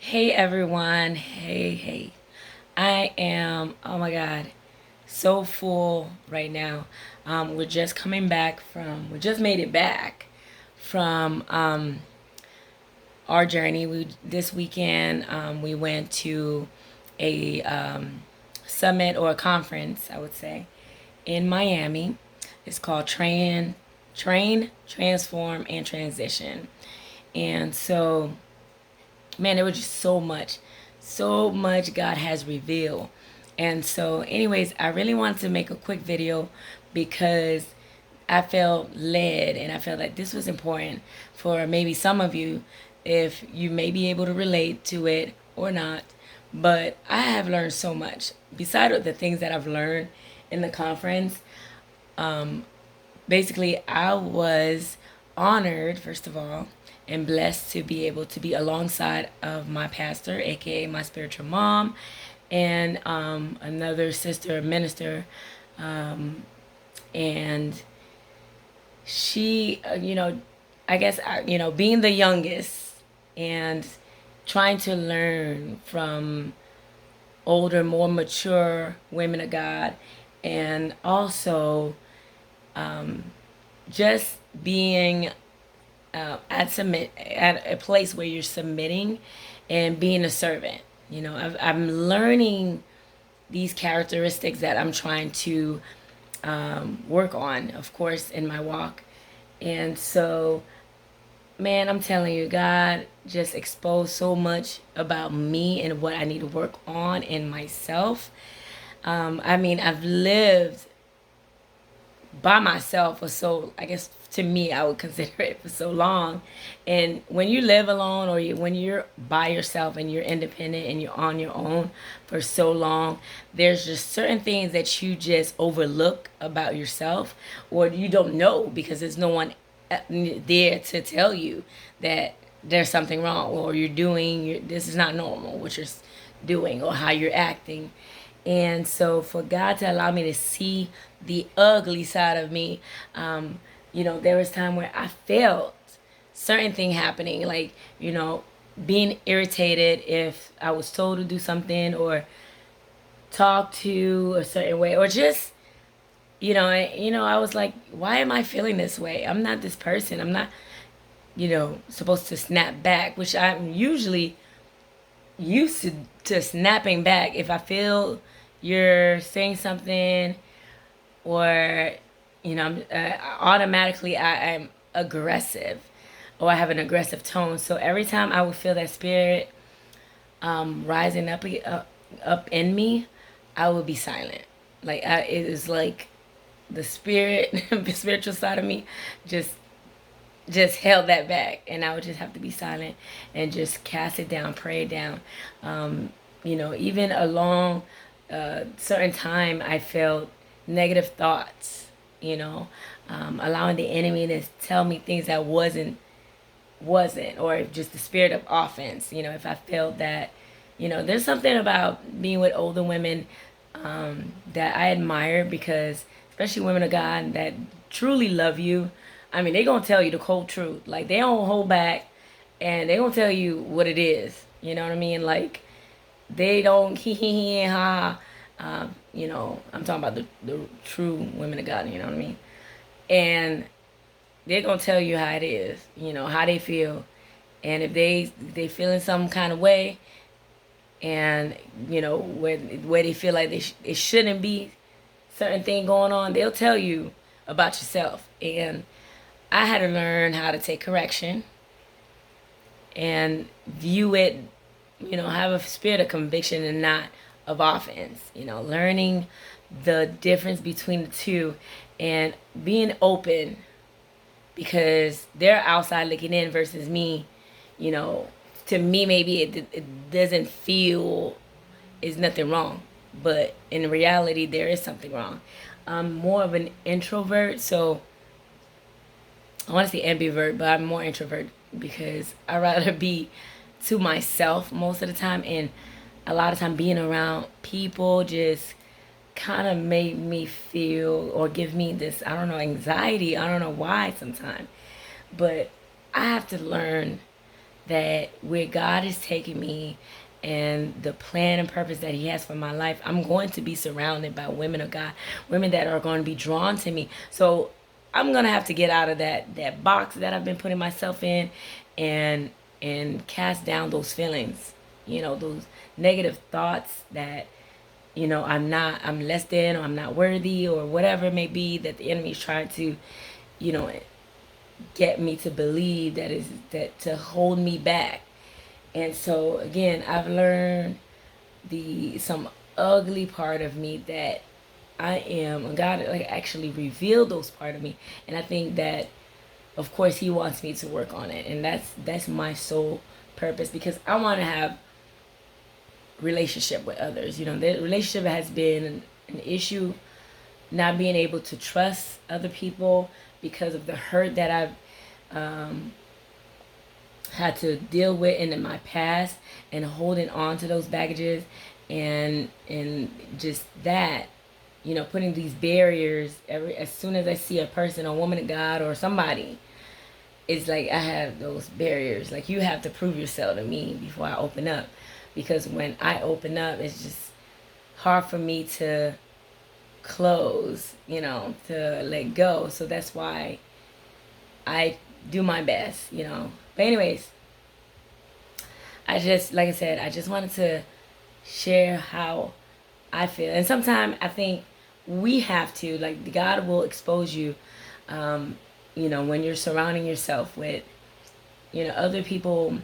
Hey everyone. Hey. I am, oh my God, so full right now. We're just coming back we just made it back from our journey. This weekend, we went to a summit or a conference, I would say, in Miami. It's called Transform, and Transition. And so, man, there was just so much God has revealed. And so, anyways, I really wanted to make a quick video because I felt led and I felt that this was important for maybe some of you, if you may be able to relate to it or not. But I have learned so much. Besides the things that I've learned in the conference, basically, I was honored, first of all, and blessed to be able to be alongside of my pastor, aka my spiritual mom, and another sister minister, and she, I guess, being the youngest and trying to learn from older, more mature women of God, and also just being at a place where you're submitting and being a servant. I'm learning these characteristics that I'm trying to work on, of course, in my walk. And so, man, I'm telling you, God just exposed so much about me and what I need to work on in myself. I've lived by myself for so, I guess to me, I would consider it for so long. And when you live alone, or when you're by yourself and you're independent and you're on your own for so long, there's just certain things that you just overlook about yourself, or you don't know because there's no one there to tell you that there's something wrong, or this is not normal what you're doing or how you're acting. And so for God to allow me to see the ugly side of me, there was time where I felt certain thing happening, like, being irritated if I was told to do something or talk to a certain way, or just, I was like, why am I feeling this way? I'm not this person. I'm not, supposed to snap back, which I'm usually used to snapping back if I feel you're saying something, or automatically I'm aggressive, or I have an aggressive tone. So every time I would feel that spirit rising up in me, I would be silent. It is like the spirit, the spiritual side of me, just held that back, and I would just have to be silent and just cast it down, pray it down. Even a long certain time, I felt negative thoughts. Allowing the enemy to tell me things that wasn't, or just the spirit of offense. If I felt that, there's something about being with older women that I admire, because especially women of God that truly love you. They gonna tell you the cold truth. Like, they don't hold back, and they gonna tell you what it is. You know what I mean? Like, they don't hee ha. I'm talking about the true women of God. You know what I mean? And they're gonna tell you how it is. How they feel, and if they feel in some kind of way, and where they feel like it shouldn't be certain thing going on, they'll tell you about yourself. And I had to learn how to take correction and view it, have a spirit of conviction and not of offense. Learning the difference between the two, and being open, because they're outside looking in versus me. To me, maybe it doesn't feel is nothing wrong, but in reality, there is something wrong. I'm more of an introvert, so I want to say ambivert, but I'm more introvert because I rather be to myself most of the time, and a lot of time being around people just kind of made me feel, or give me this, I don't know, anxiety. I don't know why sometimes, but I have to learn that where God is taking me and the plan and purpose that He has for my life, I'm going to be surrounded by women of God, women that are going to be drawn to me. So I'm gonna have to get out of that box that I've been putting myself in, and cast down those feelings, those negative thoughts that I'm less than, or I'm not worthy, or whatever it may be that the enemy is trying to, you know, get me to believe that to hold me back. And so again, I've learned some ugly part of me that I am, and God like actually revealed those part of me, and I think that of course He wants me to work on it, and that's my sole purpose, because I want to have relationship with others. The relationship has been an issue, not being able to trust other people because of the hurt that I've had to deal with in my past, and holding on to those baggages, and just that, putting these barriers as soon as I see a person, a woman of God or somebody. It's like I have those barriers. Like, you have to prove yourself to me before I open up. Because when I open up, it's just hard for me to close, to let go. So that's why I do my best. But anyways, like I said, I just wanted to share how I feel. And sometimes I think we have to, like, God will expose you, when you're surrounding yourself with, other people,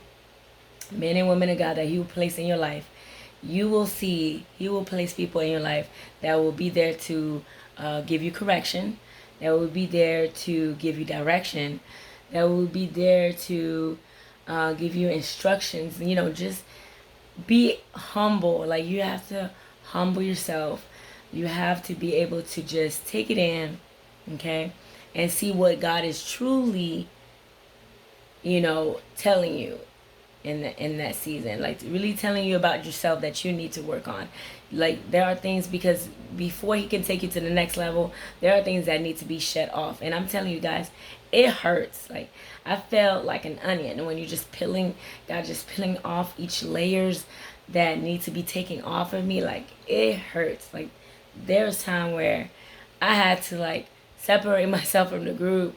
men and women of God that He will place in your life. You will see He will place people in your life that will be there to give you correction, that will be there to give you direction, that will be there to give you instructions. Just be humble. Like, you have to humble yourself. You have to be able to just take it in, okay, and see what God is truly, telling you in that season, like really telling you about yourself that you need to work on. Like, there are things, because before He can take you to the next level, there are things that need to be shut off. And I'm telling you guys, it hurts. Like, I felt like an onion when you're just peeling, God just peeling off each layers that need to be taken off of me. Like, it hurts. Like, there was time where I had to, like, separate myself from the group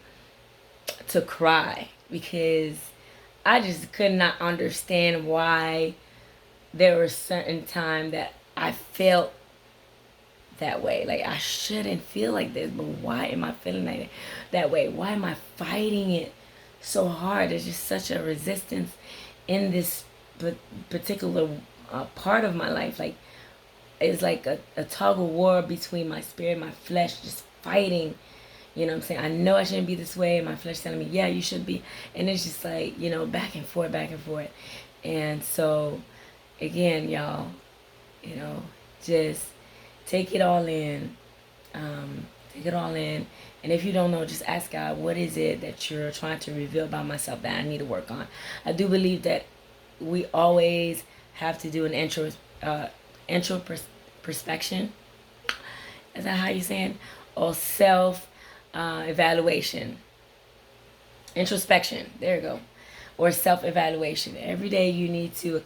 to cry, because I just could not understand why there was certain time that I felt that way. Like, I shouldn't feel like this, but why am I feeling like that way? Why am I fighting it so hard? There's just such a resistance in this particular part of my life. Like, it's like a tug of war between my spirit and my flesh, just fighting. You know what I'm saying? I know I shouldn't be this way. My flesh telling me, yeah, you should be. And it's just like, back and forth, back and forth. And so, again, y'all, just take it all in. Take it all in. And if you don't know, just ask God, what is it that you're trying to reveal about myself that I need to work on? I do believe that we always have to do an introspection. Is that how you're saying? Or self evaluation. Introspection. There you go. Or self evaluation. Every day you need to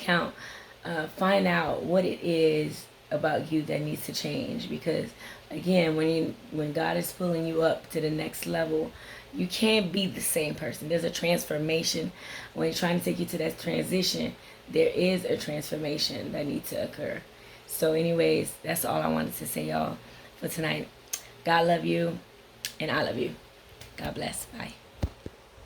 find out what it is about you that needs to change. Because again, when God is pulling you up to the next level, you can't be the same person. There's a transformation. When He's trying to take you to that transition, there is a transformation that needs to occur. So anyways, that's all I wanted to say, y'all, for tonight. God love you, and I love you. God bless. Bye.